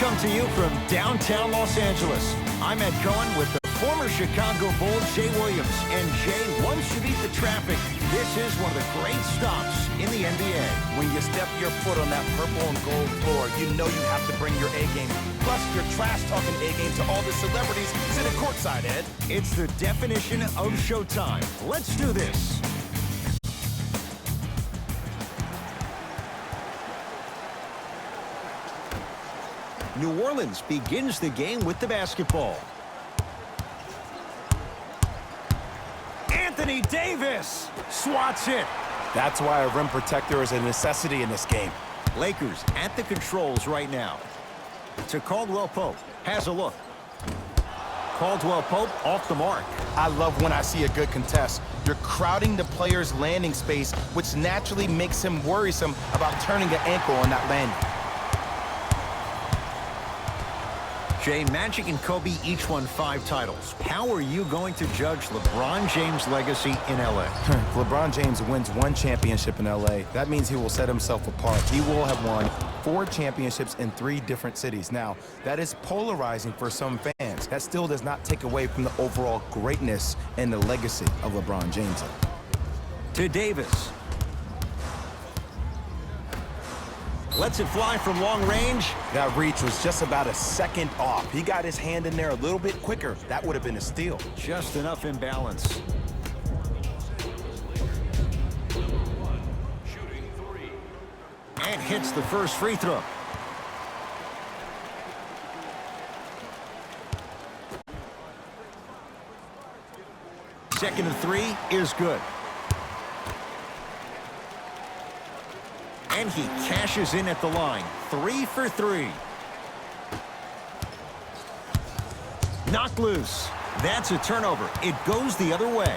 come to you from downtown Los Angeles. I'm Ed Cohen with the former Chicago Bull, Jay Williams. And Jay, once you beat the traffic, this is one of the great stops in the NBA. When you step your foot on that purple and gold floor, you know you have to bring your A game. Plus, your trash-talking A game to all the celebrities sitting courtside, Ed. It's the definition of showtime. Let's do this. New Orleans begins the game with the basketball. Anthony Davis swats it. That's why a rim protector is a necessity in this game. Lakers at the controls right now. To Caldwell Pope. Has a look. Caldwell Pope off the mark. I love when I see a good contest. You're crowding the player's landing space, which naturally makes him worrisome about turning an ankle on that landing. Jay, Magic and Kobe each won 5 titles. How are you going to judge LeBron James' legacy in L.A.? LeBron James wins 1 championship in L.A. That means he will set himself apart. He will have won 4 championships in 3 different cities. Now, that is polarizing for some fans. That still does not take away from the overall greatness and the legacy of LeBron James. To Davis. Lets it fly from long range. That reach was just about a second off. He got his hand in there a little bit quicker. That would have been a steal. Just enough imbalance. And hits the first free throw. Second and 3 is good. And he cashes in at the line. 3 for 3. Knocked loose. That's a turnover. It goes the other way.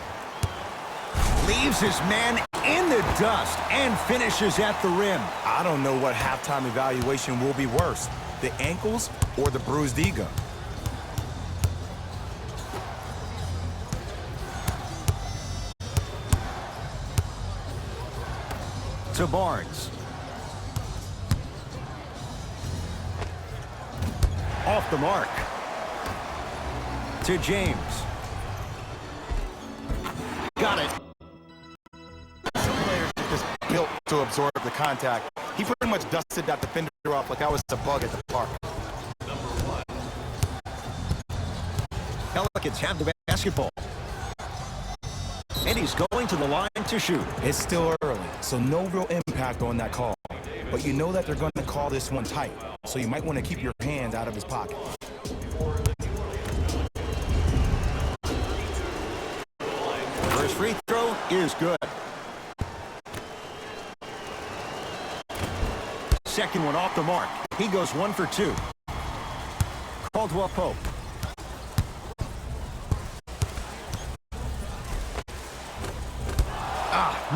Leaves his man in the dust and finishes at the rim. I don't know what halftime evaluation will be worse, the ankles or the bruised ego. To Barnes. Off the mark. To James. Got it. Some players are just built to absorb the contact. He pretty much dusted that defender off like that was a bug at the park. Pelicans have the basketball. And he's going to the line to shoot. It's still early, so no real impact on that call. But you know that they're going to call this one tight, so you might want to keep your hands out of his pocket. First free throw is good. Second one off the mark. He goes 1 for 2. Caldwell Pope.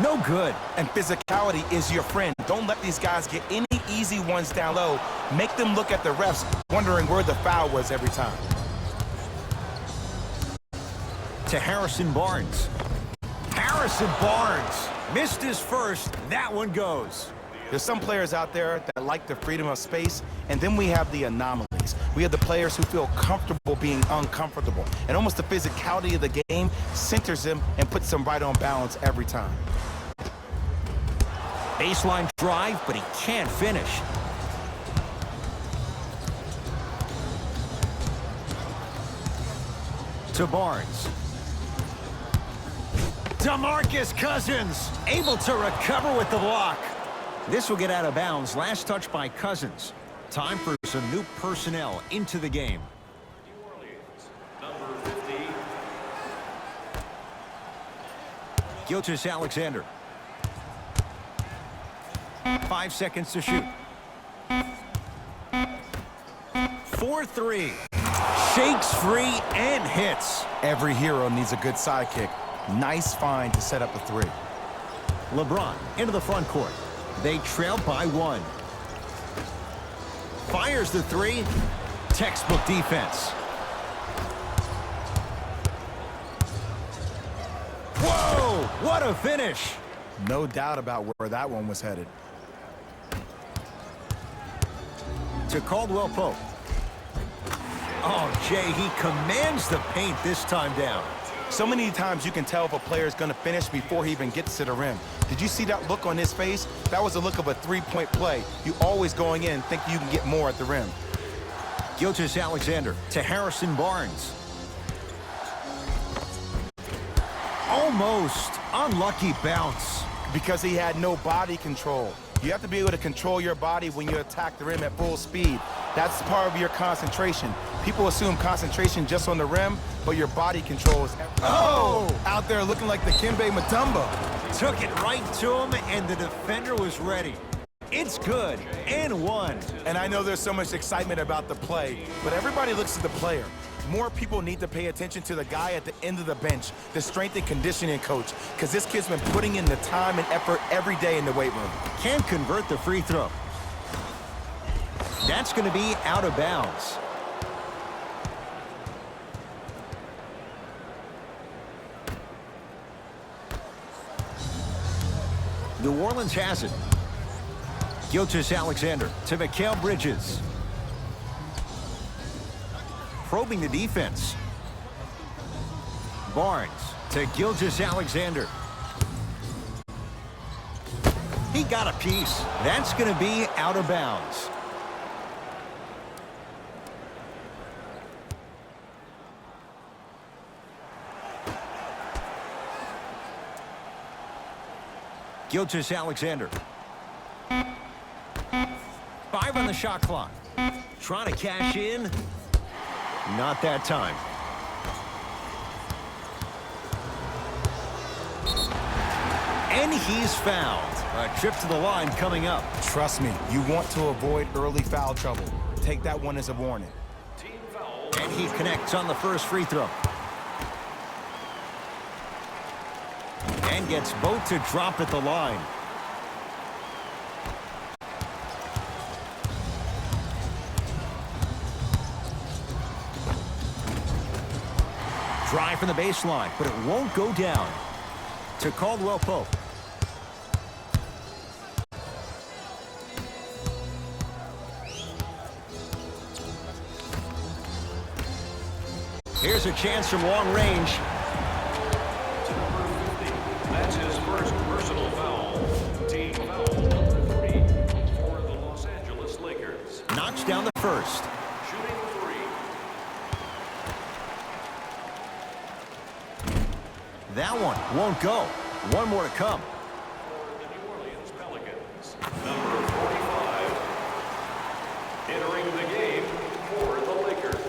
No good. And physicality is your friend. Don't let these guys get any easy ones down low. Make them look at the refs, wondering where the foul was every time. To Harrison Barnes. Harrison Barnes missed his first. That one goes. There's some players out there that like the freedom of space, and then we have the anomalies. We have the players who feel comfortable being uncomfortable, and almost the physicality of the game centers them and puts them right on balance every time. Baseline drive, but he can't finish. To Barnes. DeMarcus Cousins able to recover with the block. This will get out of bounds. Last touch by Cousins. Time for some new personnel into the game. Gilgeous-Alexander. 5 seconds to shoot. 4-3. Shakes free and hits. Every hero needs a good sidekick. Nice find to set up a 3. LeBron into the front court. They trail by 1. Fires the 3. Textbook defense. Whoa! What a finish! No doubt about where that one was headed. To Caldwell Pope. Oh, Jay, he commands the paint this time down. So many times you can tell if a player is going to finish before he even gets to the rim. Did you see that look on his face? That was the look of a three-point play. You always going in thinking you can get more at the rim. Gilgeous-Alexander to Harrison Barnes. Almost unlucky bounce. Because he had no body control. You have to be able to control your body when you attack the rim at full speed. That's part of your concentration. People assume concentration just on the rim, but your body control is... Oh! Out there looking like the Kimbe Mutombo. Took it right to him, and the defender was ready. It's good, and one. And I know there's so much excitement about the play, but everybody looks at the player. More people need to pay attention to the guy at the end of the bench, the strength and conditioning coach, because this kid's been putting in the time and effort every day in the weight room. Can't convert the free throw. That's going to be out of bounds. New Orleans has it. Gilgeous-Alexander to Mikal Bridges. Probing the defense. Barnes to Gilgeous-Alexander. He got a piece. That's going to be out of bounds. Gilgeous-Alexander. 5 on the shot clock. Trying to cash in. Not that time. And he's fouled. A trip to the line coming up. Trust me, you want to avoid early foul trouble. Take that one as a warning. And he connects on the first free throw. And gets both to drop at the line. Drive from the baseline, but it won't go down. To Caldwell Pope. Here's a chance from long range. That's his first personal foul. Team foul number 3 for the Los Angeles Lakers. Knocks down the first. Shooting 3. That one won't go. One more to come. For the New Orleans Pelicans, number 45. Entering the game for the Lakers.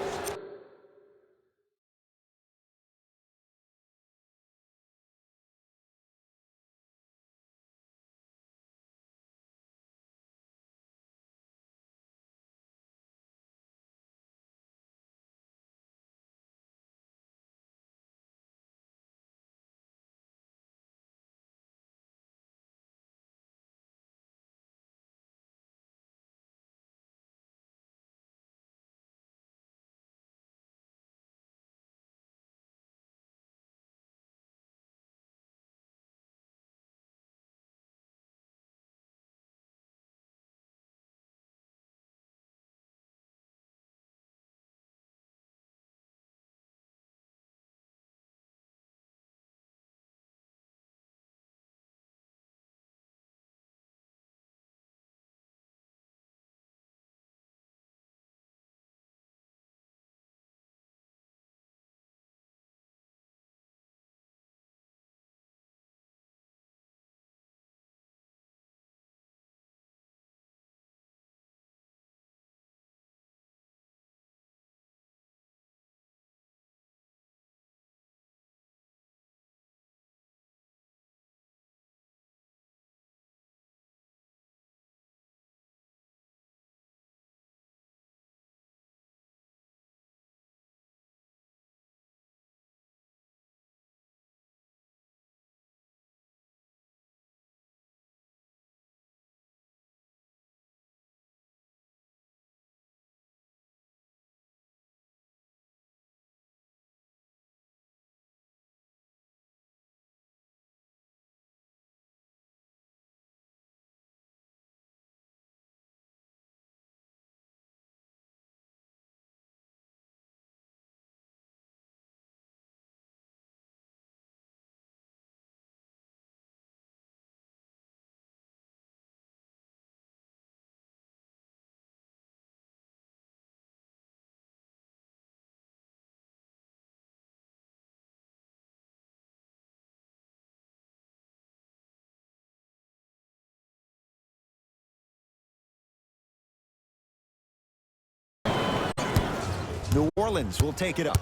New Orleans will take it up.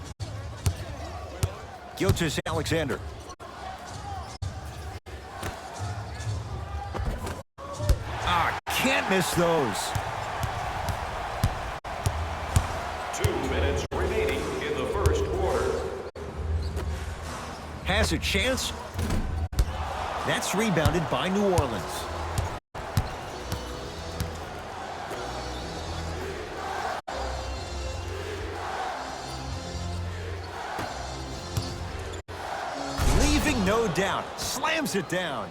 Gilgeous-Alexander. Can't miss those. 2 minutes remaining in the first quarter. Has a chance. That's rebounded by New Orleans. Leaving no doubt. Slams it down.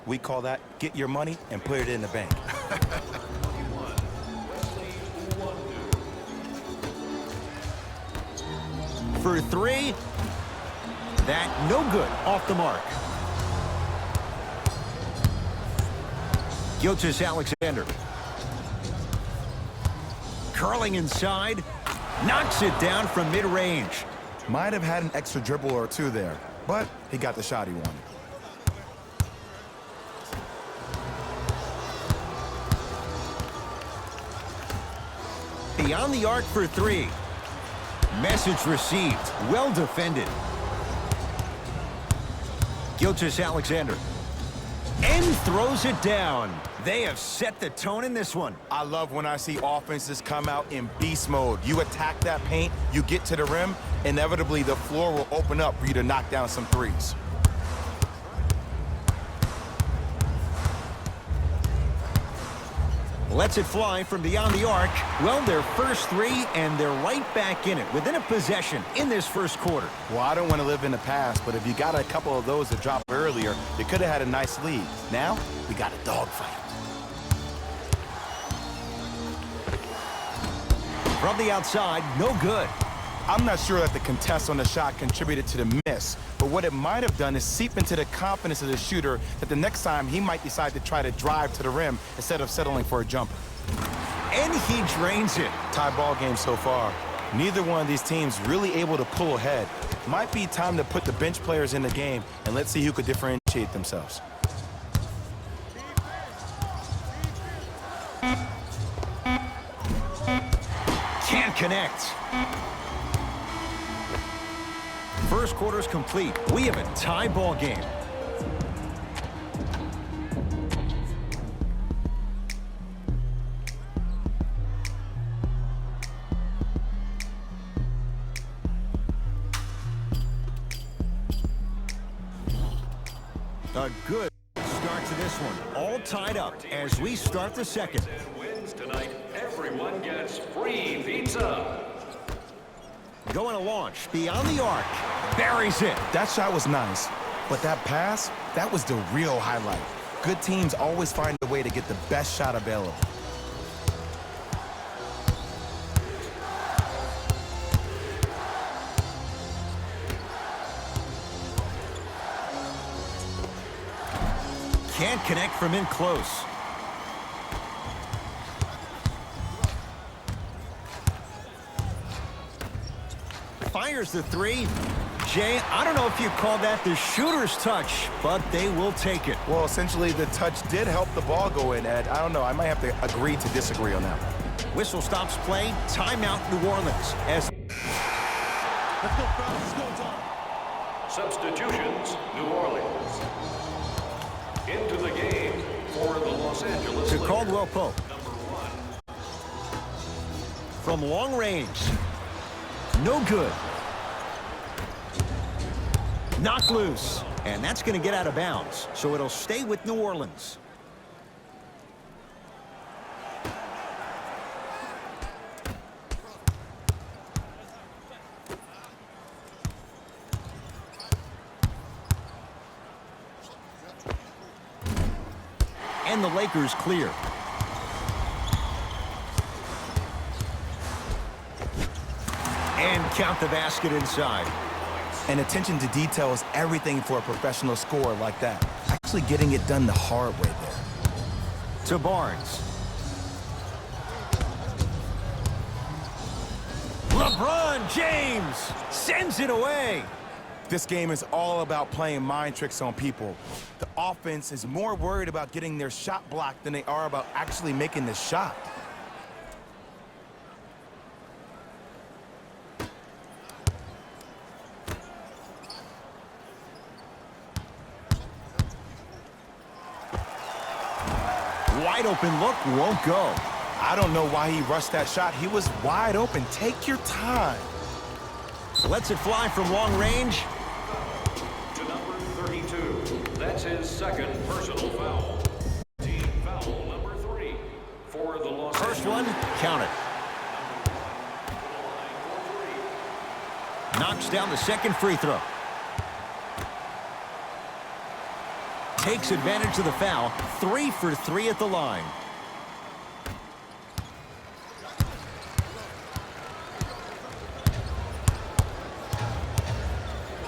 We call that get your money and put it in the bank. For three. That no good. Off the mark. Gilgeous-Alexander. Curling inside. Knocks it down from mid-range. Might have had an extra dribble or two there, but he got the shot he wanted. Beyond the arc for three. Message received. Well defended. Gilgeous-Alexander. And throws it down. They have set the tone in this one. I love when I see offenses come out in beast mode. You attack that paint, you get to the rim, inevitably the floor will open up for you to knock down some threes. Lets it fly from beyond the arc. Well, their first three, and they're right back in it within a possession in this first quarter. Well, I don't want to live in the past, but if you got a couple of those that dropped earlier, you could have had a nice lead. Now, we got a dogfight. From the outside, no good. I'm not sure that the contest on the shot contributed to the miss, but what it might have done is seep into the confidence of the shooter that the next time he might decide to try to drive to the rim instead of settling for a jumper. And he drains it. Tie ball game so far. Neither one of these teams really able to pull ahead. Might be time to put the bench players in the game, and let's see who could differentiate themselves. Can't connect. First quarter's complete. We have a tie ball game. A good start to this one. All tied up as we start the second. Wins tonight. Everyone gets free pizza. Going to launch beyond the arc. Buries it. That shot was nice, but that pass, that was the real highlight. Good teams always find a way to get the best shot available. Can't connect from in close. Fires the three. Jay, I don't know if you call that the shooter's touch, but they will take it. Well, essentially, the touch did help the ball go in, Ed. I don't know. I might have to agree to disagree on that. Whistle stops play. Timeout, New Orleans. As Let's go, fellas. Let's go, time. Substitutions, New Orleans. Into the game for the Los Angeles to Lakers. Caldwell Pope. Number 1. From long range. No good. Knocked loose. And that's going to get out of bounds. So it'll stay with New Orleans. And the Lakers clear. And count the basket inside. And attention to detail is everything for a professional scorer like that. Actually getting it done the hard way there. To Barnes. LeBron James sends it away. This game is all about playing mind tricks on people. The offense is more worried about getting their shot blocked than they are about actually making the shot. Wide open look won't go. I don't know why he rushed that shot. He was wide open. Take your time. Lets it fly from long range. To number 32. That's his second personal foul. Team foul number 3 for the Los First Angeles. one, count it. Knocks down the second free throw. Takes advantage of the foul. 3 for 3 at the line.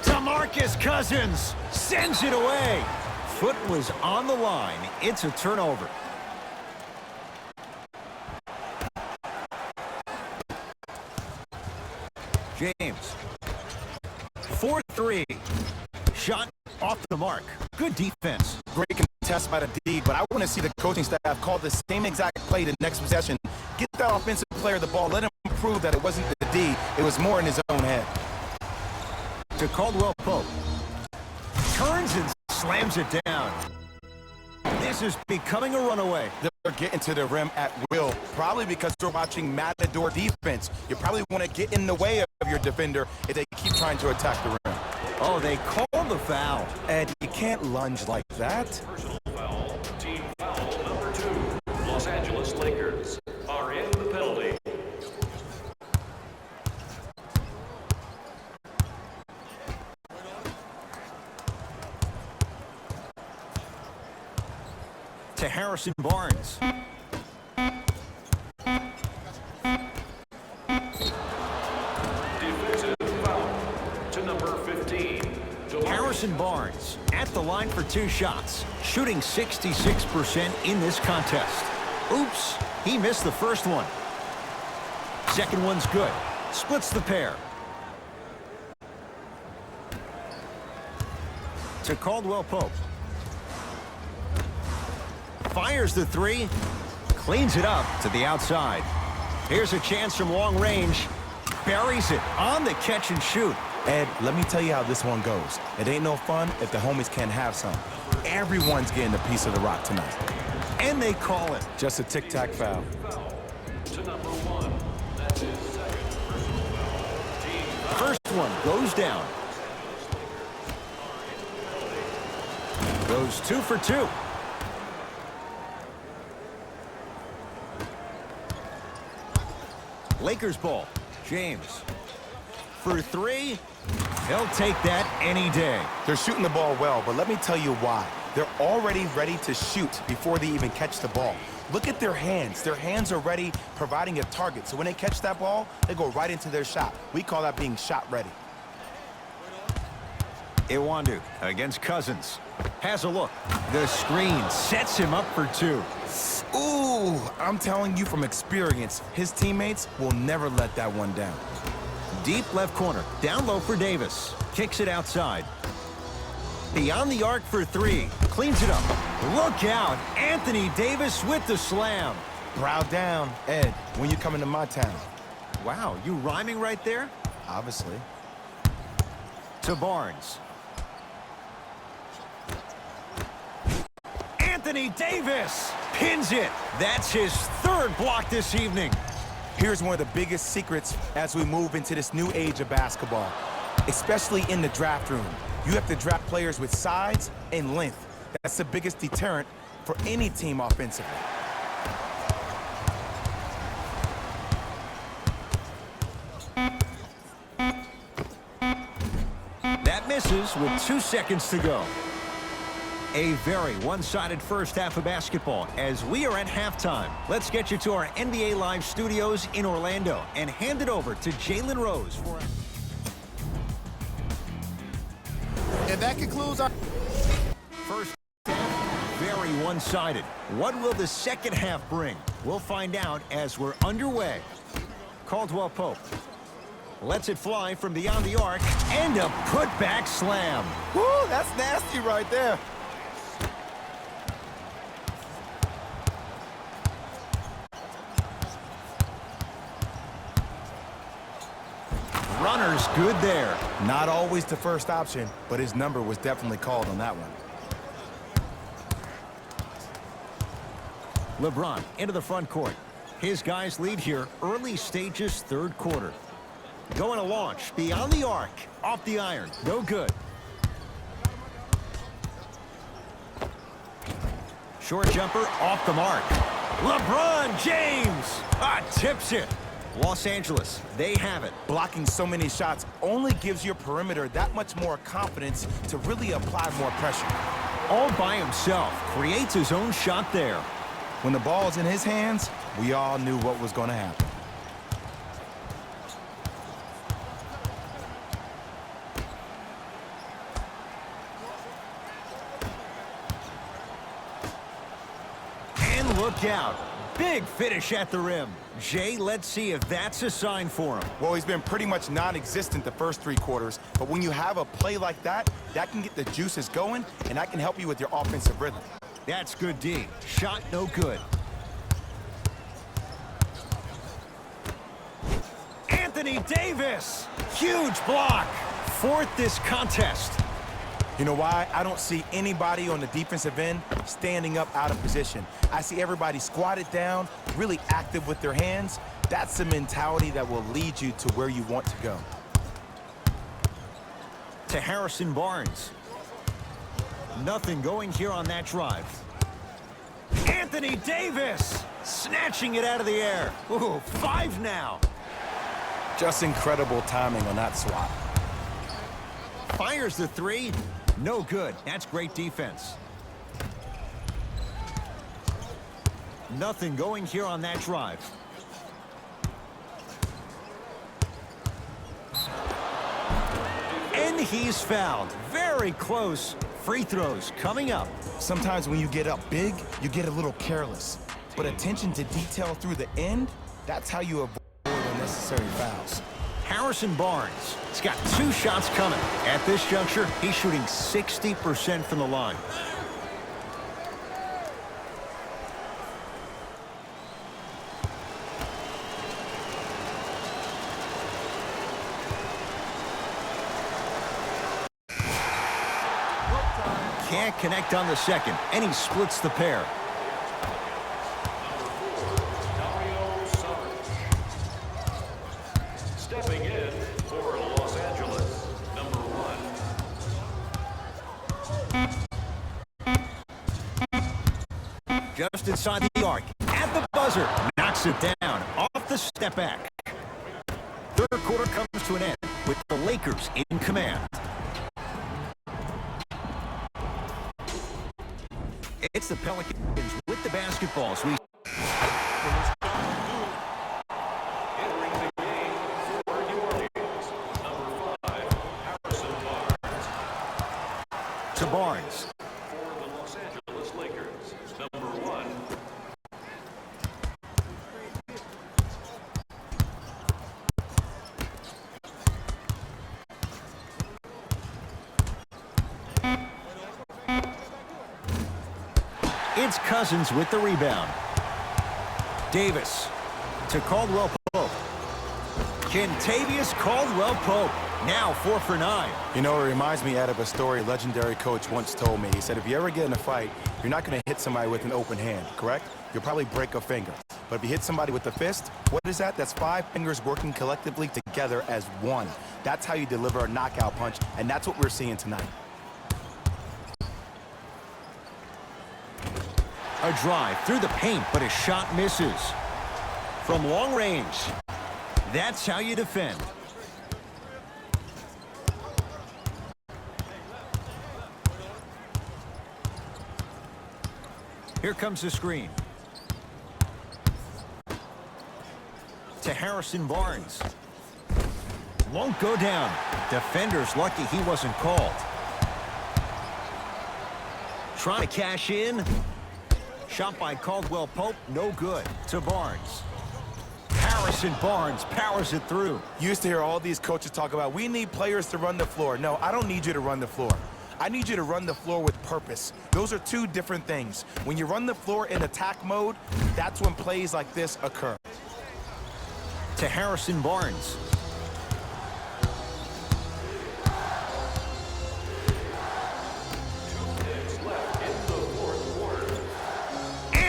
DeMarcus Cousins sends it away. Foot was on the line. It's a turnover. James. 4-3. Shot off the mark. Good defense. Great contest by the D, but I want to see the coaching staff call the same exact play the next possession. Get that offensive player the ball. Let him prove that it wasn't the D. It was more in his own head. To Caldwell Pope. Turns and slams it down. This is becoming a runaway. They're getting to the rim at will, probably because they're watching matador defense. You probably want to get in the way of your defender if they keep trying to attack the rim. Oh, they called the foul. Ed, you can't lunge like that. Personal foul. Team foul number 2. Los Angeles Lakers are in the penalty. To Harrison Barnes. Defensive foul to number 15. Harrison Barnes at the line for 2 shots, shooting 66% in this contest. Oops, he missed the first one. Second one's good. Splits the pair. To Caldwell Pope. Fires the 3. Cleans it up to the outside. Here's a chance from long range. Buries it on the catch and shoot. Ed, let me tell you how this one goes. It ain't no fun if the homies can't have some. Everyone's getting a piece of the rock tonight. And they call it. Just a tic-tac foul. To number 1. That's his second personal foul. Team foul. First one goes down. Goes 2 for 2. Lakers ball. James. For 3. He'll take that any day. They're shooting the ball well, but let me tell you why. They're already ready to shoot before they even catch the ball. Look at their hands. Their hands are ready, providing a target. So when they catch that ball, they go right into their shot. We call that being shot ready. Iwandu against Cousins. Has a look. The screen sets him up for 2. Ooh, I'm telling you from experience, his teammates will never let that one down. Deep left corner. Down low for Davis. Kicks it outside. Beyond the arc for 3. Cleans it up. Look out. Anthony Davis with the slam. Brow down. Ed, when you come into my town? Wow, you rhyming right there? Obviously. To Barnes. Anthony Davis pins it. That's his 3rd block this evening. Here's one of the biggest secrets as we move into this new age of basketball, especially in the draft room. You have to draft players with size and length. That's the biggest deterrent for any team offensively. That misses with 2 seconds to go. A very one-sided first half of basketball as we are at halftime. Let's get you to our NBA Live studios in Orlando and hand it over to Jalen Rose for And that concludes our first half. Very one-sided. What will the second half bring? We'll find out as we're underway. Caldwell Pope lets it fly from beyond the arc and a putback slam. Woo, that's nasty right there. Runner's good there. Not always the first option, but his number was definitely called on that one. LeBron into the front court. His guys lead here early stages, third quarter. Going to launch beyond the arc. Off the iron. No good. Short jumper off the mark. LeBron James tips it. Los Angeles, they have it. Blocking so many shots only gives your perimeter that much more confidence to really apply more pressure. All by himself, creates his own shot there. When the ball's in his hands, we all knew what was going to happen. And look out. Big finish at the rim. Jay, let's see if that's a sign for him. Well, he's been pretty much non-existent the first 3 quarters, but when you have a play like that, that can get the juices going, and that can help you with your offensive rhythm. That's good D. Shot no good. Anthony Davis. Huge block. Fourth this contest. You know why? I don't see anybody on the defensive end standing up out of position. I see everybody squatted down, really active with their hands. That's the mentality that will lead you to where you want to go. To Harrison Barnes. Nothing going here on that drive. Anthony Davis snatching it out of the air. Ooh, 5 now. Just incredible timing on that swat. Fires the 3. No good. That's great defense. Nothing going here on that drive. And he's fouled. Very close. Free throws coming up. Sometimes when you get up big, you get a little careless. But attention to detail through the end, that's how you avoid unnecessary fouls. Harrison Barnes. He's got 2 shots coming. At this juncture, he's shooting 60% from the line. Can't connect on the second, and he splits the pair. Stepping in for Los Angeles, number 1. Just inside the arc. At the buzzer. Knocks it down. Off the step back. Third quarter comes to an end with the Lakers in command. It's the Pelicans with the basketballs. Entering the game for New Orleans, number 5, Harrison Barnes. To Barnes. For the Los Angeles Lakers, number 1. It's Cousins with the rebound. Davis to Caldwell Pope. Kentavious Caldwell Pope. Now 4 for 9. You know, it reminds me of a story a legendary coach once told me. He said, if you ever get in a fight, you're not going to hit somebody with an open hand, correct? You'll probably break a finger. But if you hit somebody with a fist, what is that? That's 5 fingers working collectively together as one. That's how you deliver a knockout punch, and that's what we're seeing tonight. A drive through the paint, but his shot misses. From long range. That's how you defend. Here comes the screen. To Harrison Barnes. Won't go down. Defender's lucky he wasn't called. Trying to cash in. Shot by Caldwell Pope, no good. To Barnes. Harrison Barnes powers it through. You used to hear all these coaches talk about, we need players to run the floor. No, I don't need you to run the floor. I need you to run the floor with purpose. Those are 2 different things. When you run the floor in attack mode, that's when plays like this occur. To Harrison Barnes.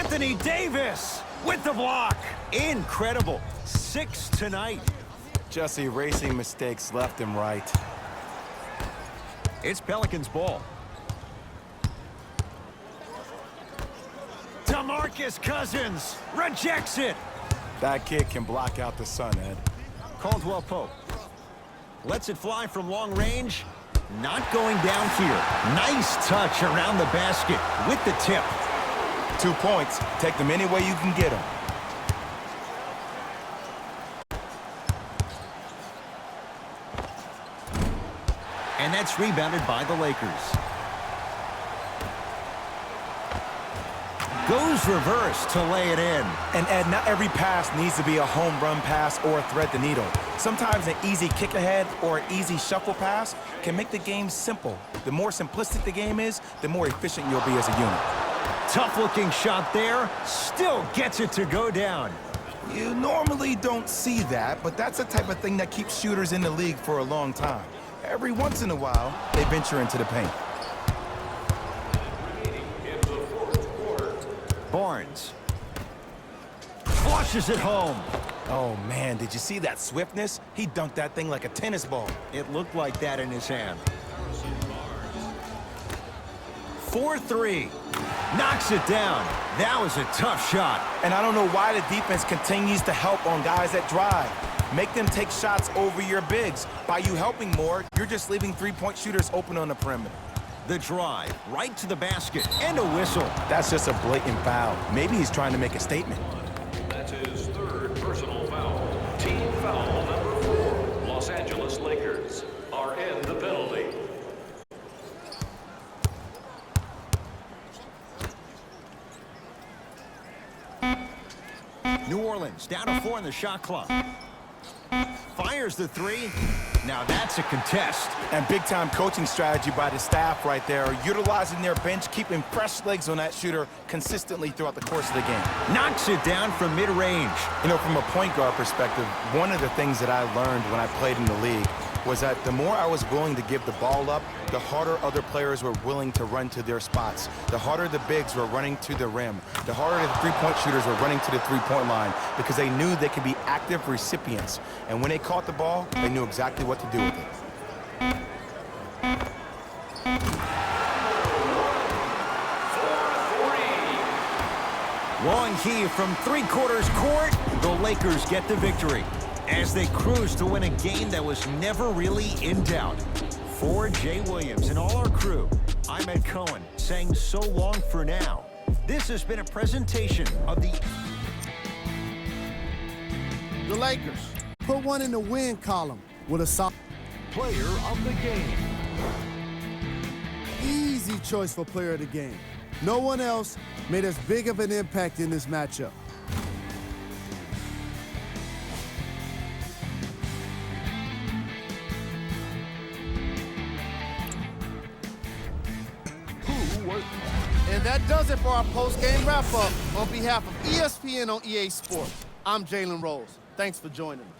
Anthony Davis with the block. Incredible. 6 tonight. Just erasing mistakes left and right. It's Pelicans ball. DeMarcus Cousins rejects it. That kid can block out the sun, Ed. Caldwell Pope lets it fly from long range. Not going down here. Nice touch around the basket with the tip. 2 points. Take them any way you can get them. And that's rebounded by the Lakers. Goes reverse to lay it in. And Ed, not every pass needs to be a home run pass or thread the needle. Sometimes an easy kick ahead or an easy shuffle pass can make the game simple. The more simplistic the game is, the more efficient you'll be as a unit. Tough looking shot there. Still gets it to go down. You normally don't see that, but that's the type of thing that keeps shooters in the league for a long time. Every once in a while, they venture into the paint. Barnes flushes it home. Oh, man, did you see that swiftness? He dunked that thing like a tennis ball. It looked like that in his hand. 4-3. Knocks it down. That was a tough shot. And I don't know why the defense continues to help on guys that drive. Make them take shots over your bigs. By you helping more, you're just leaving three-point shooters open on the perimeter. The drive, right to the basket, and a whistle. That's just a blatant foul. Maybe he's trying to make a statement. That's his 3rd personal foul. Team foul number 4. Los Angeles Lakers are in the penalty. New Orleans down to 4 in the shot clock. Fires the 3. Now that's a contest. And big-time coaching strategy by the staff right there, utilizing their bench, keeping fresh legs on that shooter consistently throughout the course of the game. Knocks it down from mid-range. You know, from a point guard perspective, one of the things that I learned when I played in the league was that the more I was willing to give the ball up, the harder other players were willing to run to their spots. The harder the bigs were running to the rim. The harder the three-point shooters were running to the three-point line because they knew they could be active recipients. And when they caught the ball, they knew exactly what to do with it. Long key from 3/4 court. The Lakers get the victory as they cruise to win a game that was never really in doubt. For Jay Williams and all our crew, I'm Ed Cohen saying so long for now. This has been a presentation of the Lakers put one in the win column with a solid Player of the game. easy choice for player of the game. No one else made as big of an impact in this matchup. And that does it for our post-game wrap-up. On behalf of ESPN on EA Sports, I'm Jalen Rose. Thanks for joining us.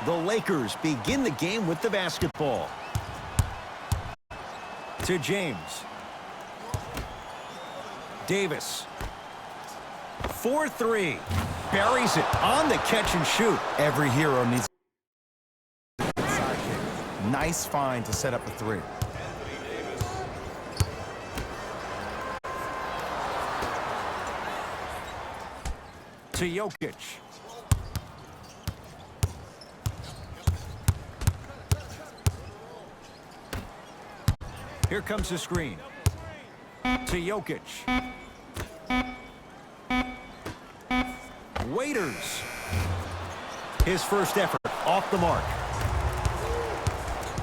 The Lakers begin the game with the basketball. To James. Davis. 4-3. Buries it on the catch and shoot. Every hero needs a sidekick. Nice find to set up a three. To Jokic. Here comes the screen. To Jokic. Waiters. His first effort off the mark.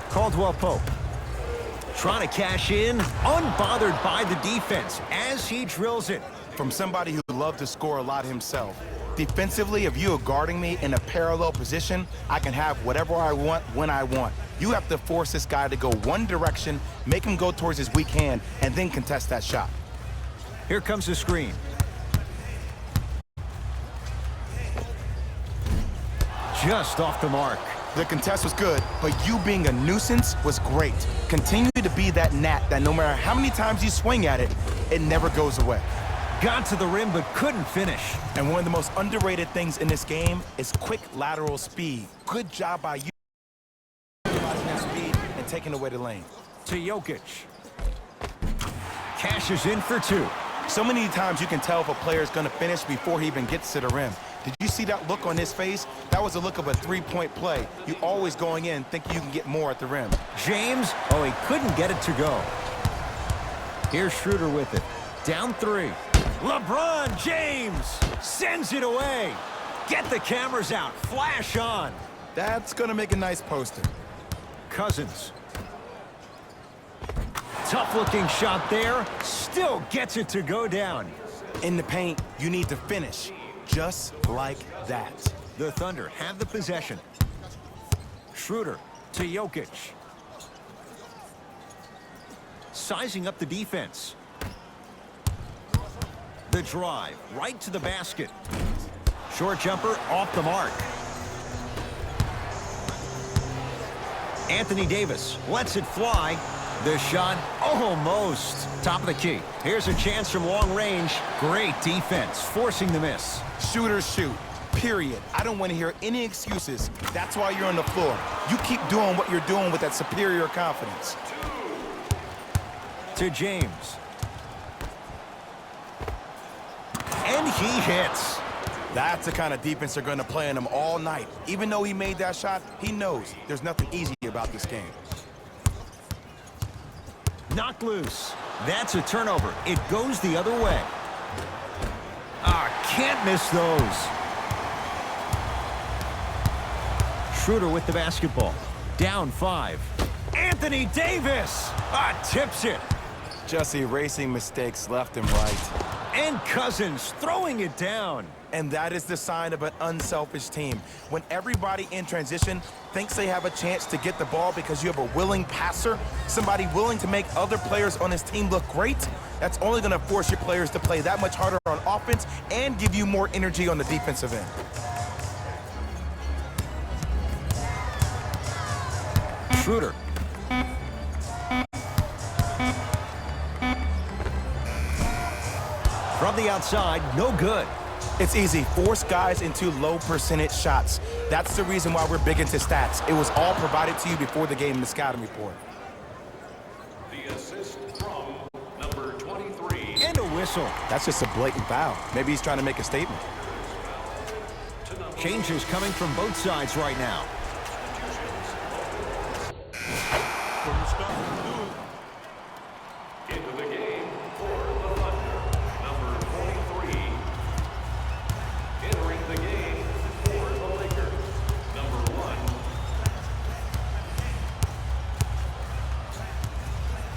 Caldwell Pope. Trying to cash in, unbothered by the defense as he drills it. From somebody who loved to score a lot himself. Defensively, if you are guarding me in a parallel position, I can have whatever I want when I want. You have to force this guy to go one direction, make him go towards his weak hand, and then contest that shot. Here comes the screen. Just off the mark. The contest was good, but you being a nuisance was great. Continue to be that gnat that no matter how many times you swing at it, it never goes away. Got to the rim but couldn't finish. And one of the most underrated things in this game is quick lateral speed. Good job by you utilizing that speed and taking away the lane. To Jokic. Cashes in for two. So many times you can tell if a player is going to finish before he even gets to the rim. Did you see that look on his face? That was the look of a three-point play. You always going in thinking you can get more at the rim. James, oh, he couldn't get it to go. Here's Schroeder with it. Down three. LeBron James sends it away. Get the cameras out. Flash on. That's going to make a nice poster. Cousins. Tough-looking shot there. Still gets it to go down. In the paint, you need to finish. Just like that. The Thunder have the possession. Schroeder to Jokic. Sizing up the defense. The drive right to the basket. Short jumper off the mark. Anthony Davis lets it fly. The shot almost top of the key. Here's a chance from long range. Great defense, forcing the miss. Shooters shoot, period. I don't want to hear any excuses. That's why you're on the floor. You keep doing what you're doing with that superior confidence. To James. And he hits. That's the kind of defense they're going to play on him all night. Even though he made that shot, he knows there's nothing easy about this game. Knocked loose. That's a turnover. It goes the other way. Can't miss those. Schroeder with the basketball. Down 5. Anthony Davis tips it. Just erasing mistakes left and right. And Cousins throwing it down. And that is the sign of an unselfish team. When everybody in transition thinks they have a chance to get the ball because you have a willing passer, somebody willing to make other players on his team look great, that's only going to force your players to play that much harder on offense and give you more energy on the defensive end. Schroeder. From the outside, no good. It's easy. Force guys into low percentage shots. That's the reason why we're big into stats. It was all provided to you before the game in the scouting report. The assist from number 23. And a whistle. That's just a blatant foul. Maybe he's trying to make a statement. Changes coming from both sides right now. Into the game for the Thunder, number 43. Entering the game for the Lakers, number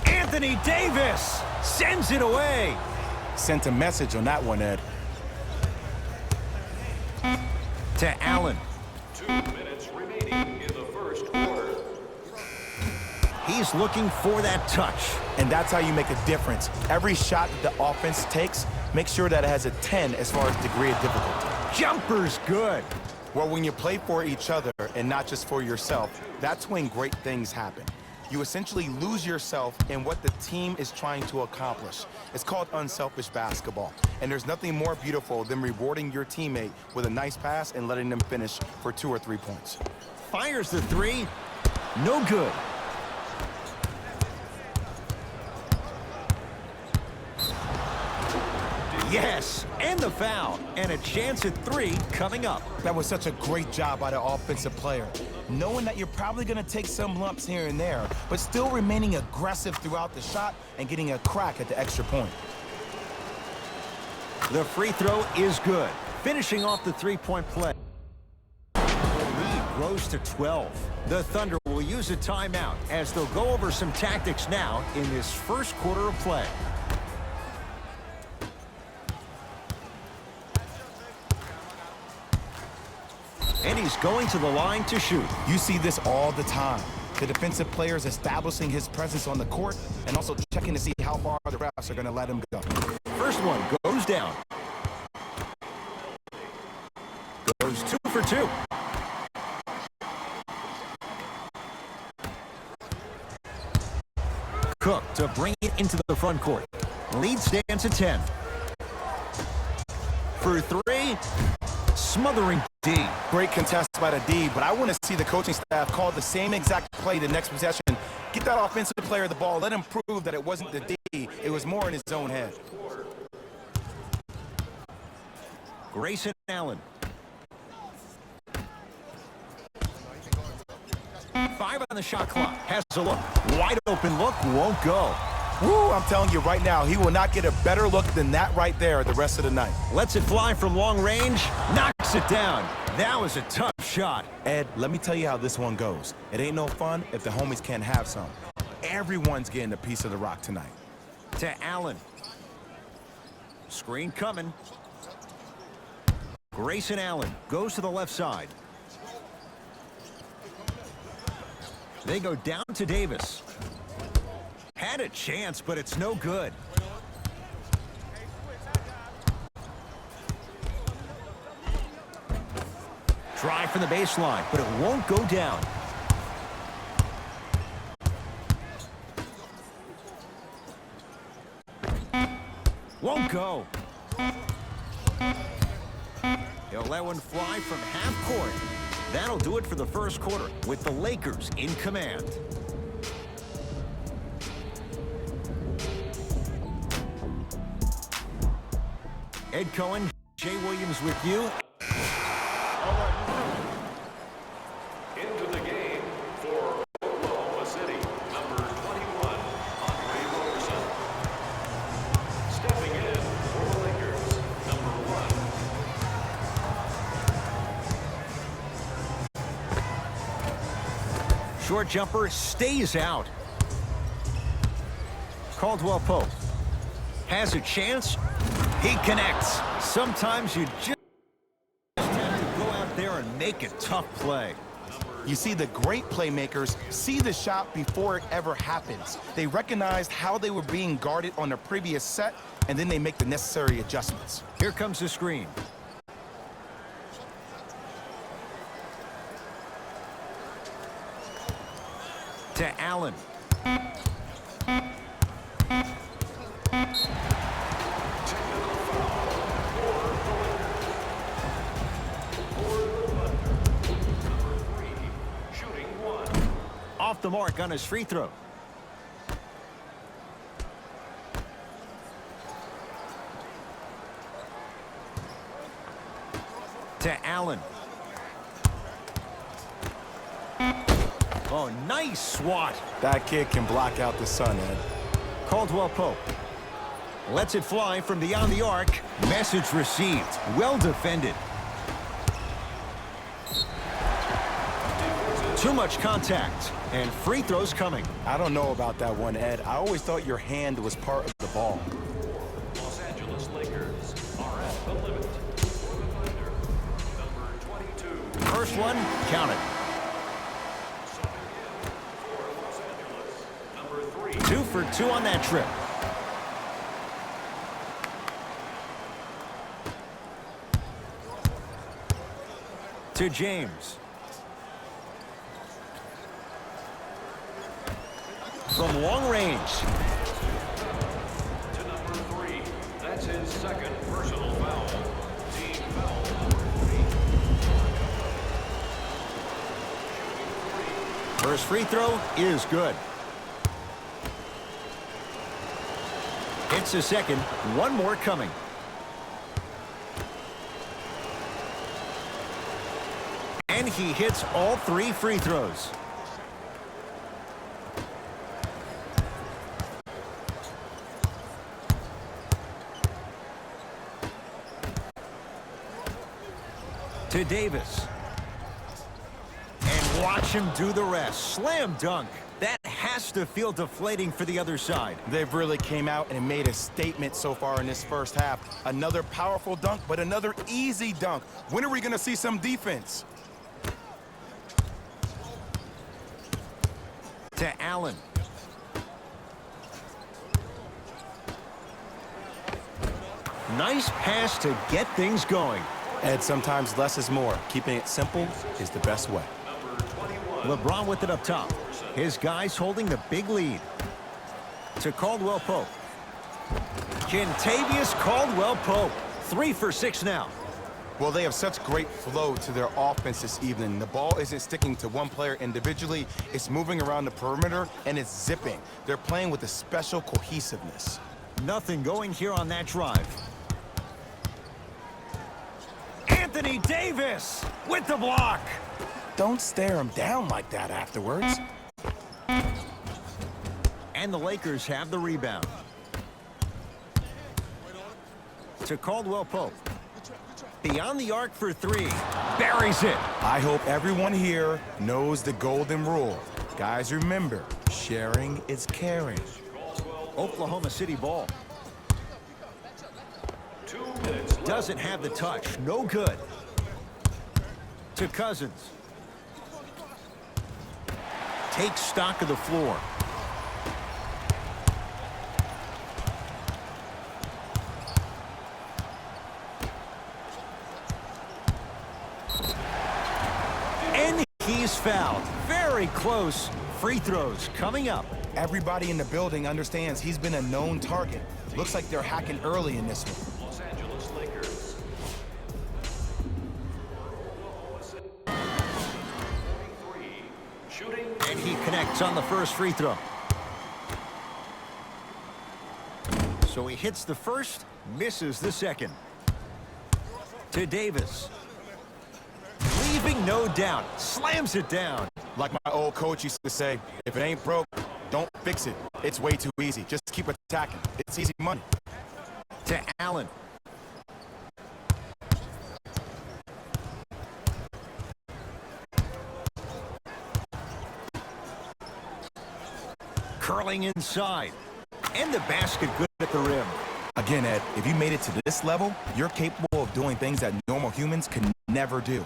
1. Anthony Davis sends it away. Sent a message on that one, Ed. To Allen. 2 minutes remaining in the first quarter. He's looking for that touch. And that's how you make a difference. Every shot that the offense takes, make sure that it has a 10 as far as degree of difficulty. Jumper's good. Well, when you play for each other and not just for yourself, that's when great things happen. You essentially lose yourself in what the team is trying to accomplish. It's called unselfish basketball. And there's nothing more beautiful than rewarding your teammate with a nice pass and letting them finish for 2 or 3 points. Fires the three. No good. Yes, and the foul. And a chance at 3 coming up. That was such a great job by the offensive player. Knowing that you're probably going to take some lumps here and there, but still remaining aggressive throughout the shot and getting a crack at the extra point. The free throw is good. Finishing off the three-point play. The lead grows to 12. The Thunder will use a timeout as they'll go over some tactics now in this first quarter of play. And he's going to the line to shoot. You see this all the time. The defensive players establishing his presence on the court and also checking to see how far the refs are going to let him go. First one goes down. Goes 2 for 2. Cook to bring it into the front court. Lead stands at 10. For 3. Smothering D. Great contest by the D, but I want to see the coaching staff call the same exact play the next possession. Get that offensive player the ball. Let him prove that it wasn't the D. It was more in his own head. Grayson Allen. 5 on the shot clock. Has a look. Wide open look. Won't go. Woo, I'm telling you right now, he will not get a better look than that right there the rest of the night. Lets it fly from long range. Knocks it down. That was a tough shot. Ed, let me tell you how this one goes. It ain't no fun if the homies can't have some. Everyone's getting a piece of the rock tonight. To Allen. Screen coming. Grayson Allen goes to the left side. They go down to Davis. Had a chance, but it's no good. Try from the baseline, but it won't go down. Won't go. He'll let one fly from half court. That'll do it for the first quarter with the Lakers in command. Ed Cohen, Jay Williams with you. Into the game for Oklahoma City, number 21, Andre Roberson. Stepping in for the Lakers, number 1. Short jumper stays out. Caldwell Pope has a chance. He connects. Sometimes you just have to go out there and make a tough play. You see, the great playmakers see the shot before it ever happens. They recognized how they were being guarded on the previous set, and then they make the necessary adjustments. Here comes the screen. To Allen. Off the mark on his free throw. To Allen. Oh, nice swat. That kid can block out the sun, Ed. Caldwell Pope lets it fly from beyond the arc. Message received. Well defended. Too much contact, and free throws coming. I don't know about that one, Ed. I always thought your hand was part of the ball. Los Angeles Lakers are at the limit for the Thunder, number 22. First one, count it. Stepping in for Los Angeles, number 3. 2 for 2 on that trip. To James. From long range. To number 3. That's his second personal foul. Team foul number 3. First free throw is good. Hits a second. One more coming. And he hits all 3 free throws. To Davis. And watch him do the rest. Slam dunk. That has to feel deflating for the other side. They've really came out and made a statement so far in this first half. Another powerful dunk, but another easy dunk. When are we going to see some defense? To Allen. Nice pass to get things going. Ed, sometimes less is more. Keeping it simple is the best way. LeBron with it up top. His guys holding the big lead. To Caldwell Pope. Kentavious Caldwell Pope. 3 for 6 now. Well, they have such great flow to their offense this evening. The ball isn't sticking to one player individually. It's moving around the perimeter, and it's zipping. They're playing with a special cohesiveness. Nothing going here on that drive. Anthony Davis with the block. Don't stare him down like that afterwards. And the Lakers have the rebound. To Caldwell Pope. Beyond the arc for 3. Buries it. I hope everyone here knows the golden rule. Guys, remember, sharing is caring. Oklahoma City ball. 2 minutes left. Doesn't have the touch. No good. To Cousins. Takes stock of the floor. And he's fouled. Very close. Free throws coming up. Everybody in the building understands he's been a known target. Looks like they're hacking early in this one. Los Angeles Lakers. Shooting. And he connects on the first free throw. So he hits the first, misses the second. To Davis. Leaving no doubt. Slams it down. Like my old coach used to say, if it ain't broke, don't fix it. It's way too easy. Just keep attacking. It's easy money. To Allen. Curling inside. And the basket good at the rim. Again, Ed, if you made it to this level, you're capable of doing things that normal humans can never do,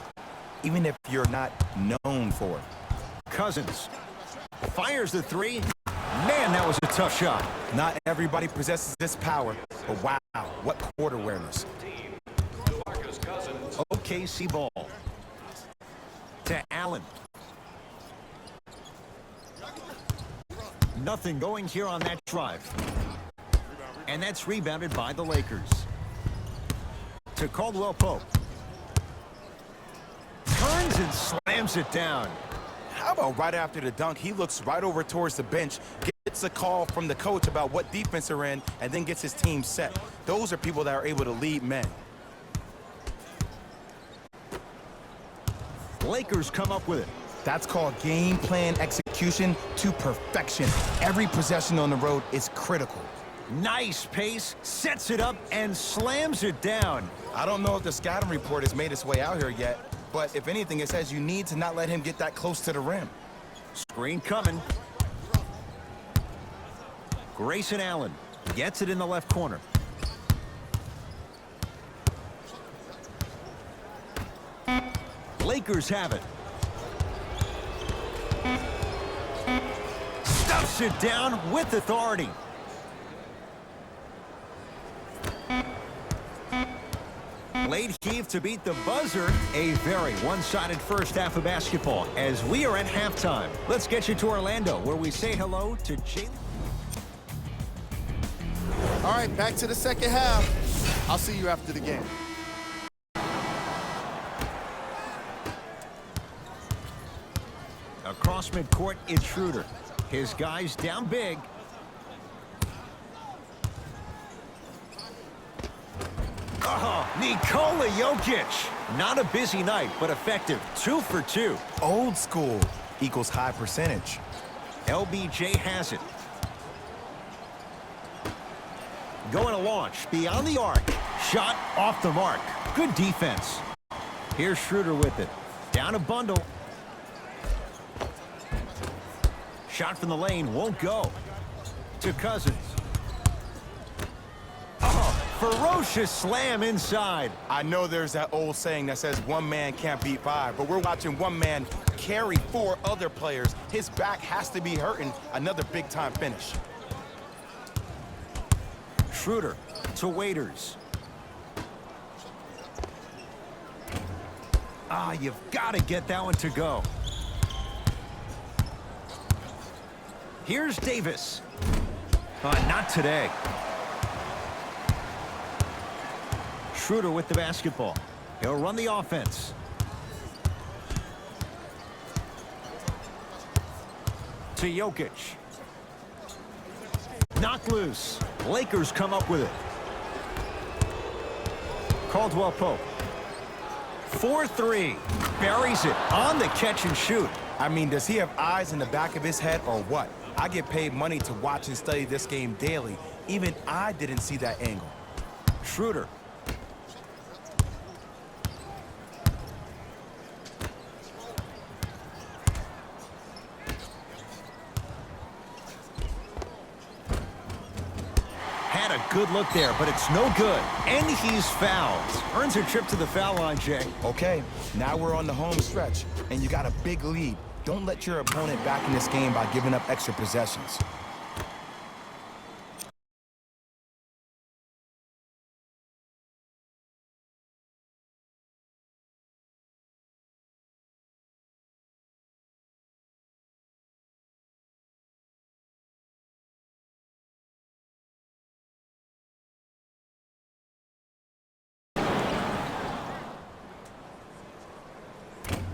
even if you're not known for it. Cousins fires the 3. Man, that was a tough shot. Not everybody possesses this power, but wow, what court awareness. OKC ball. To Allen. Nothing going here on that drive. And that's rebounded by the Lakers. To Caldwell Pope. Turns and slams it down. How about right after the dunk, he looks right over towards the bench, gets a call from the coach about what defense they're in, and then gets his team set. Those are people that are able to lead men. Lakers come up with it. That's called game plan execution to perfection. Every possession on the road is critical. Nice pace, sets it up, and slams it down. I don't know if the scouting report has made its way out here yet, but if anything, it says you need to not let him get that close to the rim. Screen coming. Grayson Allen gets it in the left corner. Lakers have it. Stuffs it down with authority. Late heave to beat the buzzer. A very one-sided first half of basketball as we are at halftime. Let's get you to Orlando, where we say hello to Jalen. All right, back to the second half. I'll see you after the game. Across midcourt, it's Schroeder. His guys down big. Oh, Nikola Jokic. Not a busy night, but effective. 2 for 2. Old school equals high percentage. LBJ has it. Going to launch. Beyond the arc. Shot off the mark. Good defense. Here's Schroeder with it. Down a bundle. Shot from the lane won't go. To Cousins. Ferocious slam inside. I know there's that old saying that says one man can't beat five, but we're watching one man carry 4 other players. His back has to be hurting. Another big-time finish. Schroeder to Waiters. You've got to get that one to go. Here's Davis. Not today. Schroeder with the basketball. He'll run the offense. To Jokic. Knocked loose. Lakers come up with it. Caldwell Pope. 4-3. Buries it on the catch and shoot. I mean, does he have eyes in the back of his head or what? I get paid money to watch and study this game daily. Even I didn't see that angle. Schroeder. Had a good look there, but it's no good. And he's fouled. Earns a trip to the foul line, Jay. Okay, now we're on the home stretch, and you got a big lead. Don't let your opponent back in this game by giving up extra possessions.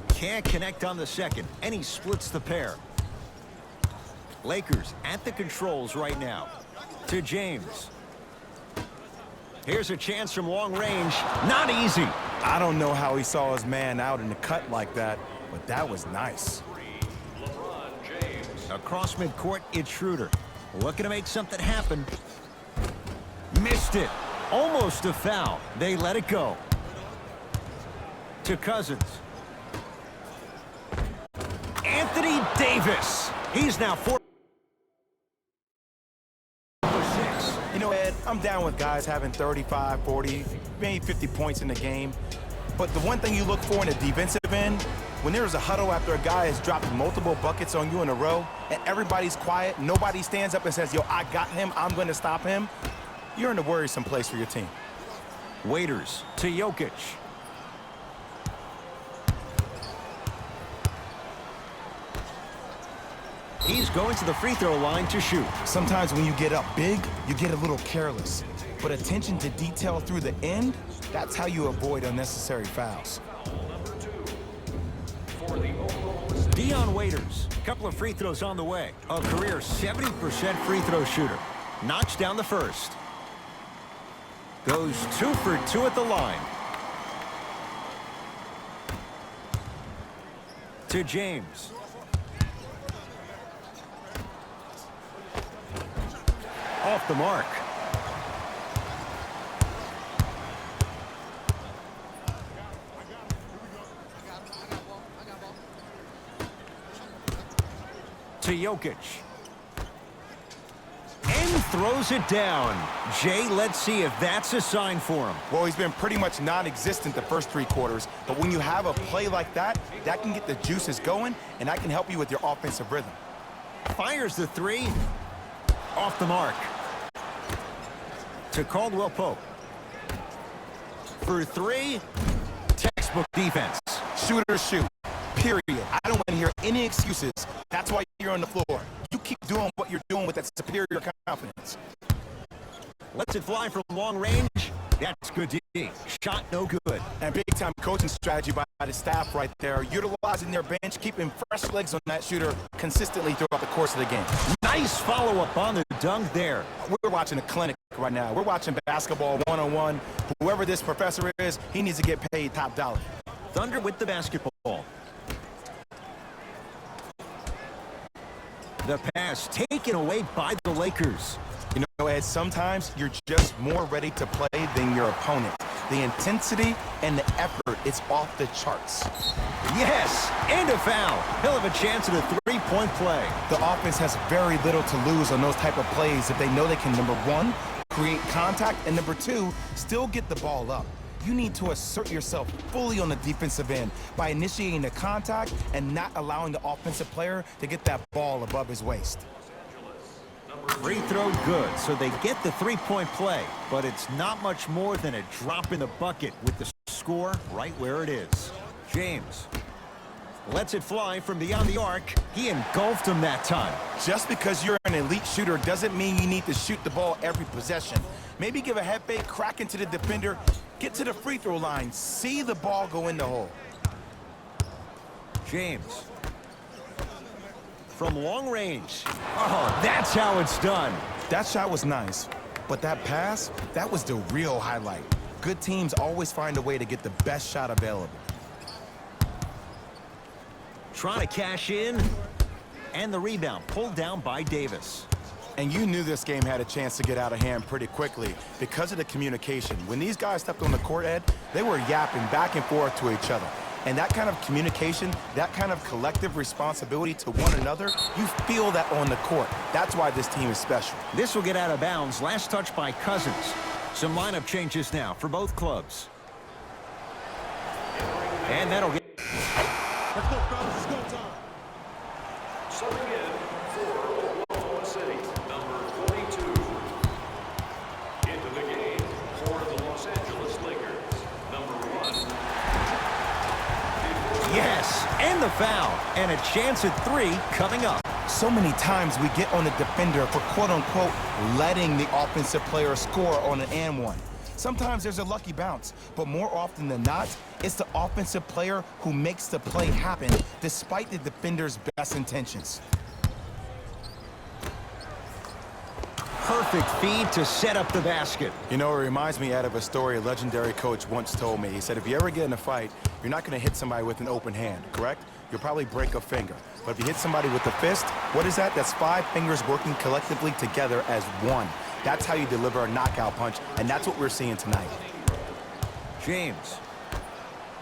Can't connect on the second, and he splits the pair. Lakers at the controls right now. To James. Here's a chance from long range. Not easy. I don't know how he saw his man out in the cut like that, but that was nice. LeBron James. Across midcourt, it's Schroeder. Looking to make something happen. Missed it. Almost a foul. They let it go. To Cousins. Anthony Davis. He's now 4 for 6. You know, Ed, I'm down with guys having 35, 40, maybe 50 points in the game. But the one thing you look for in a defensive end, when there's a huddle after a guy has dropped multiple buckets on you in a row, and everybody's quiet, nobody stands up and says, yo, I got him, I'm going to stop him, you're in a worrisome place for your team. Waiters to Jokic. He's going to the free throw line to shoot. Sometimes when you get up big, you get a little careless. But attention to detail through the end, that's how you avoid unnecessary fouls. Dion Waiters, a couple of free throws on the way. A career 70% free throw shooter. Knocks down the first. Goes 2 for 2 at the line. To James. Off the mark. To Jokic. And throws it down. Jay, let's see if that's a sign for him. Well, he's been pretty much non-existent the first 3 quarters, but when you have a play like that, that can get the juices going, and that can help you with your offensive rhythm. Fires the 3. Off the mark. To Caldwell Pope. for three. Textbook defense. Shooters shoot, period. I don't want to hear any excuses. That's why you're on the floor. You keep doing what you're doing with that superior confidence. Lets it fly from long range. That's good D. Shot no good. And big-time coaching strategy by the staff right there, utilizing their bench, keeping fresh legs on that shooter consistently throughout the course of the game. Nice follow-up on the dunk there. We're watching a clinic right now. We're watching basketball one-on-one. Whoever this professor is, he needs to get paid top dollar. Thunder with the basketball. The pass taken away by the Lakers. You know, Ed, sometimes you're just more ready to play than your opponent. The intensity and the effort, it's off the charts. Yes, and a foul. He'll have a chance at a three-point play. The offense has very little to lose on those type of plays if they know they can, number one, create contact, and number two, still get the ball up. You need to assert yourself fully on the defensive end by initiating the contact and not allowing the offensive player to get that ball above his waist. Free throw good, so they get the three-point play, but it's not much more than a drop in the bucket with the score right where it is. James lets it fly from beyond the arc. He engulfed him that time. Just because you're an elite shooter doesn't mean you need to shoot the ball every possession. Maybe give a head fake, crack into the defender, get to the free throw line, see the ball go in the hole. James from long range. Oh, that's how it's done. That shot was nice, but that pass, that was the real highlight. Good teams always find a way to get the best shot available. Trying to cash in, and the rebound pulled down by Davis. And you knew this game had a chance to get out of hand pretty quickly because of the communication. When these guys stepped on the court, Ed, they were yapping back and forth to each other. And that kind of communication, that kind of collective responsibility to one another, you feel that on the court. That's why this team is special. This will get out of bounds. Last touch by Cousins. Some lineup changes now for both clubs. And that'll get... Let's go, fellas. It's go time. Subbing in for Oklahoma City, number 42. Into the game for the Los Angeles Lakers, number 1. Yes, and the foul. And a chance at three coming up. So many times we get on the defender for quote-unquote letting the offensive player score on an and one. Sometimes there's a lucky bounce, but more often than not, it's the offensive player who makes the play happen despite the defender's best intentions. Perfect feed to set up the basket. You know, it reminds me of a story a legendary coach once told me. He said, if you ever get in a fight, you're not going to hit somebody with an open hand, correct? You'll probably break a finger. But if you hit somebody with a fist, what is that? That's 5 fingers working collectively together as one. That's how you deliver a knockout punch, and that's what we're seeing tonight. James,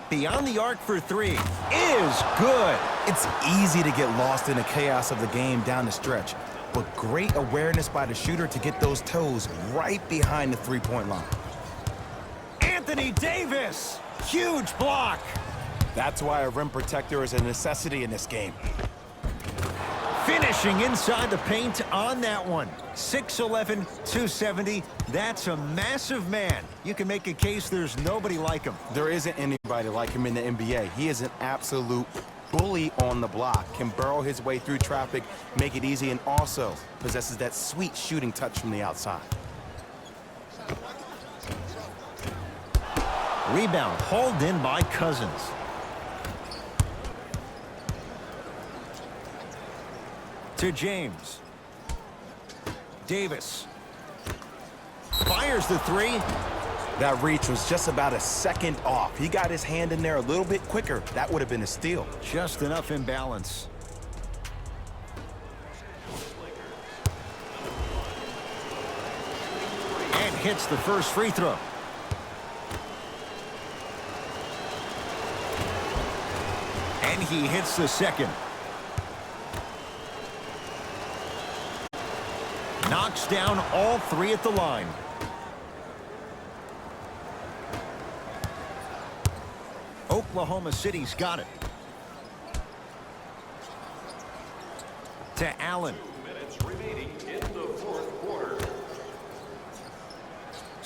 beyond the arc for three, is good. It's easy to get lost in the chaos of the game down the stretch, but great awareness by the shooter to get those toes right behind the three-point line. Anthony Davis, huge block. That's why a rim protector is a necessity in this game. Finishing inside the paint on that one. 6'11", 270. That's a massive man. You can make a case there's nobody like him. There isn't anybody like him in the NBA. He is an absolute bully on the block, can burrow his way through traffic, make it easy, and also possesses that sweet shooting touch from the outside. Rebound hauled in by Cousins. To James. Davis fires the three. That reach was just about a second off. He got his hand in there a little bit quicker. That would have been a steal. Just enough imbalance. And hits the first free throw. And he hits the second. Knocks down all three at the line. Oklahoma City's got it. To Allen. 2 minutes remaining in the fourth quarter.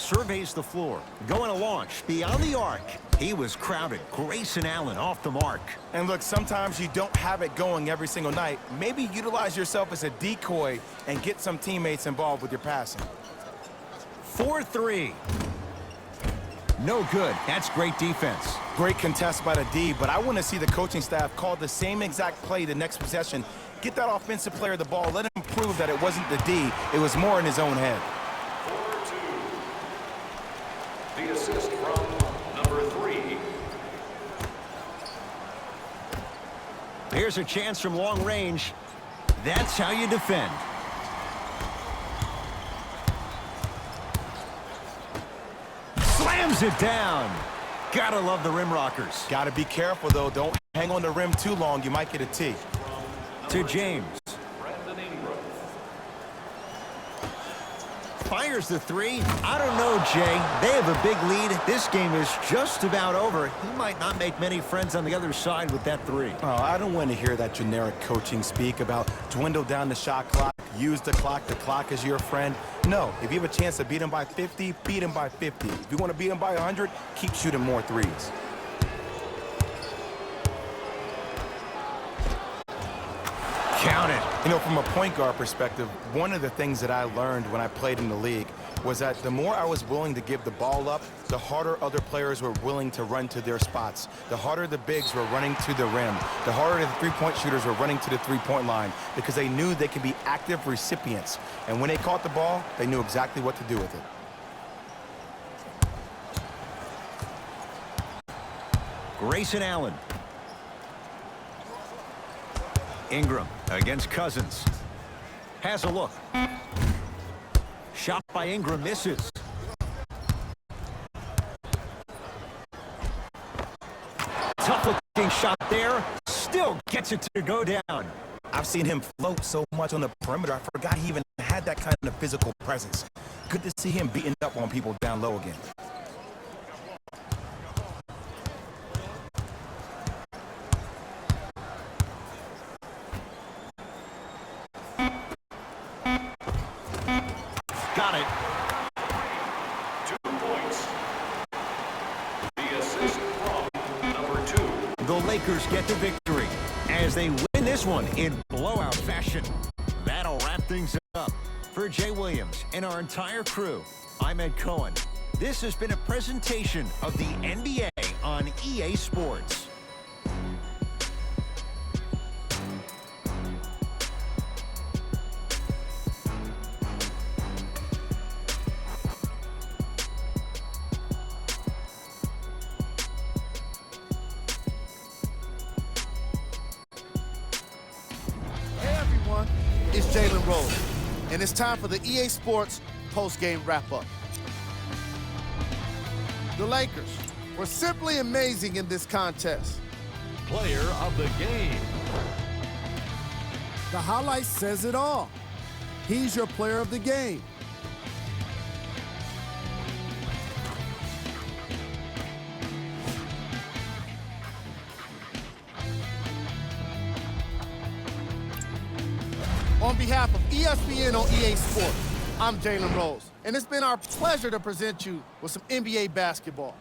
surveys the floor. Going to launch beyond the arc. He was crowded. Grayson Allen off the mark. And look, sometimes you don't have it going every single night. Maybe utilize yourself as a decoy and get some teammates involved with your passing. 4-3. No good. That's great defense. Great contest by the D, but I want to see the coaching staff call the same exact play the next possession. Get that offensive player the ball. Let him prove that it wasn't the D. It was more in his own head. 4-2. The assist from number 3. Here's a chance from long range. That's how you defend. Slams it down. Gotta love the rim rockers. Gotta be careful, though. Don't hang on the rim too long. You might get a T. To James. Fires the three. I don't know, Jay. They have a big lead. This game is just about over. He might not make many friends on the other side with that three. Oh, I don't want to hear that generic coaching speak about dwindle down the shot clock, use the clock is your friend. No, if you have a chance to beat him by 50, beat him by 50. If you want to beat him by 100, keep shooting more threes. Count it. You know, from a point guard perspective, one of the things that I learned when I played in the league was that the more I was willing to give the ball up, the harder other players were willing to run to their spots. The harder the bigs were running to the rim. The harder the three-point shooters were running to the three-point line because they knew they could be active recipients. And when they caught the ball, they knew exactly what to do with it. Grayson Allen. Ingram against Cousins. Has a look. Shot by Ingram misses. Tough-looking shot there. Still gets it to go down. I've seen him float so much on the perimeter, I forgot he even had that kind of physical presence. Good to see him beating up on people down low again. Got it. 2 points. The assist from number 2. The Lakers get the victory as they win this one in blowout fashion. That'll wrap things up. For Jay Williams and our entire crew, I'm Ed Cohen. This has been a presentation of the NBA on EA Sports. It's Jalen Rose, and it's time for the EA Sports post-game wrap-up. The Lakers were simply amazing in this contest. Player of the game. The highlight says it all. He's your player of the game. On behalf of ESPN on EA Sports, I'm Jalen Rose, and it's been our pleasure to present you with some NBA basketball.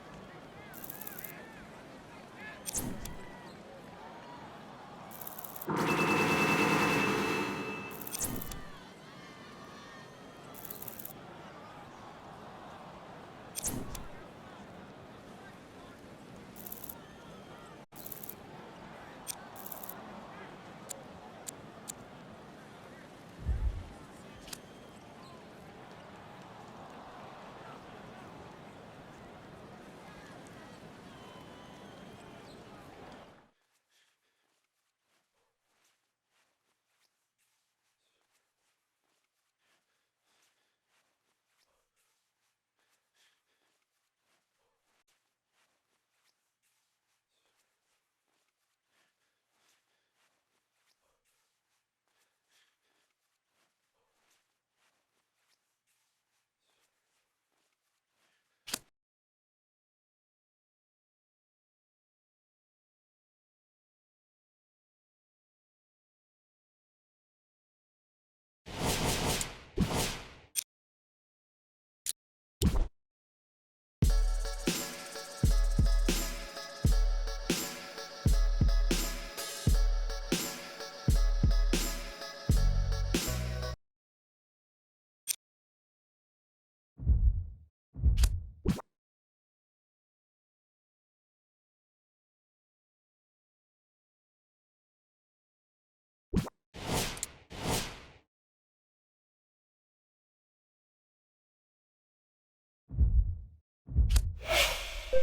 You